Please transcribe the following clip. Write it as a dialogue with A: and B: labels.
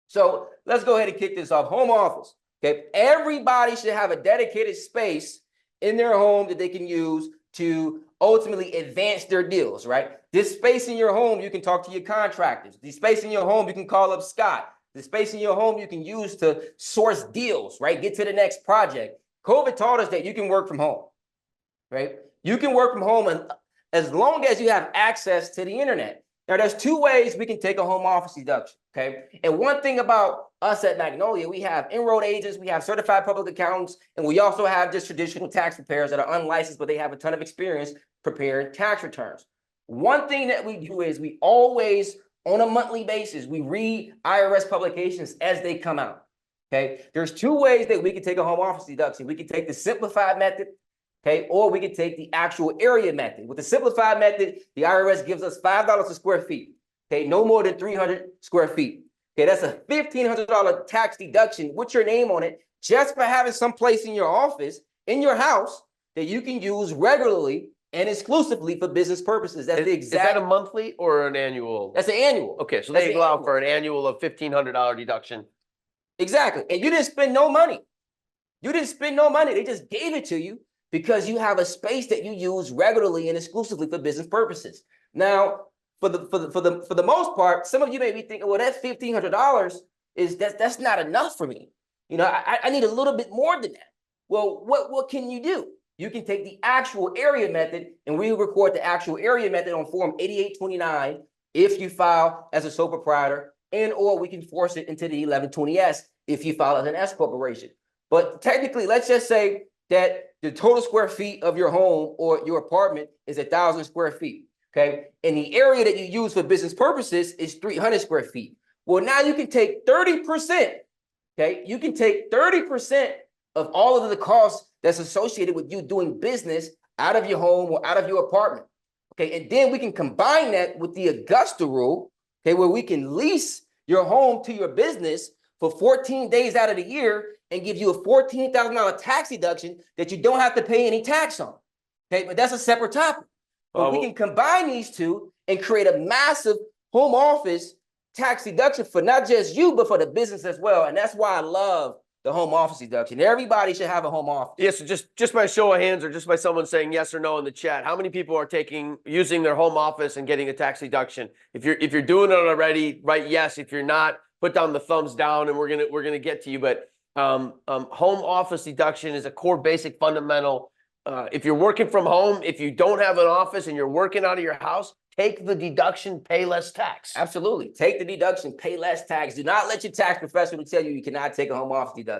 A: So let's go ahead and kick this off. Home office. Okay, everybody should have a dedicated space in their home that they can use to ultimately advance their deals, right? This space in your home, you can talk to your contractors. The space in your home, you can call up Scott. The space in your home, you can use to source deals, right? Get to the next project. COVID taught us that you can work from home, right? You can work from home and as long as you have access to the internet. Now, there's two ways we can take a home office deduction, okay? And one thing about us at Magnolia, we have enrolled agents, we have certified public accountants, and we also have just traditional tax preparers that are unlicensed, but they have a ton of experience preparing tax returns. One thing that we do is we always, on a monthly basis, we read IRS publications as they come out, okay? There's two ways that we can take a home office deduction. We can take the simplified method, okay, or we could take the actual area method. With the simplified method, the IRS gives us $5 a square feet, okay, no more than 300 square feet. Okay, that's a $1,500 tax deduction with your name on it, just for having some place in your office, in your house, that you can use regularly and exclusively for business purposes. That's the exact.
B: Is that a monthly or an annual?
A: That's an annual.
B: Okay, so they allow for an annual of $1,500 deduction.
A: Exactly, and you didn't spend no money. You didn't spend no money. They just gave it to you, because you have a space that you use regularly and exclusively for business purposes. Now, for the most part, some of you may be thinking, well, that $1,500 that's not enough for me. You know, I need a little bit more than that. Well, what can you do? You can take the actual area method, and we record the actual area method on Form 8829 if you file as a sole proprietor, and or we can force it into the 1120S if you file as an S corporation. But technically, let's just say that the total square feet of your home or your apartment is 1,000 square feet, okay? And the area that you use for business purposes is 300 square feet. Well, now you can take 30%, okay? You can take 30% of all of the costs that's associated with you doing business out of your home or out of your apartment, okay? And then we can combine that with the Augusta rule, okay, where we can lease your home to your business for 14 days out of the year and give you a $14,000 tax deduction that you don't have to pay any tax on. Okay, but that's a separate topic. But we can combine these two and create a massive home office tax deduction for not just you, but for the business as well. And that's why I love the home office deduction. Everybody should have a home office.
B: Yes, so just by show of hands or just by someone saying yes or no in the chat, how many people are using their home office and getting a tax deduction? If you're doing it already, write yes. If you're not, put down the thumbs down, and we're gonna get to you. But home office deduction is a core basic fundamental. If you're working from home, if you don't have an office and you're working out of your house, take the deduction, pay less tax.
A: Absolutely. Take the deduction, pay less tax. Do not let your tax professional tell you you cannot take a home office deduction.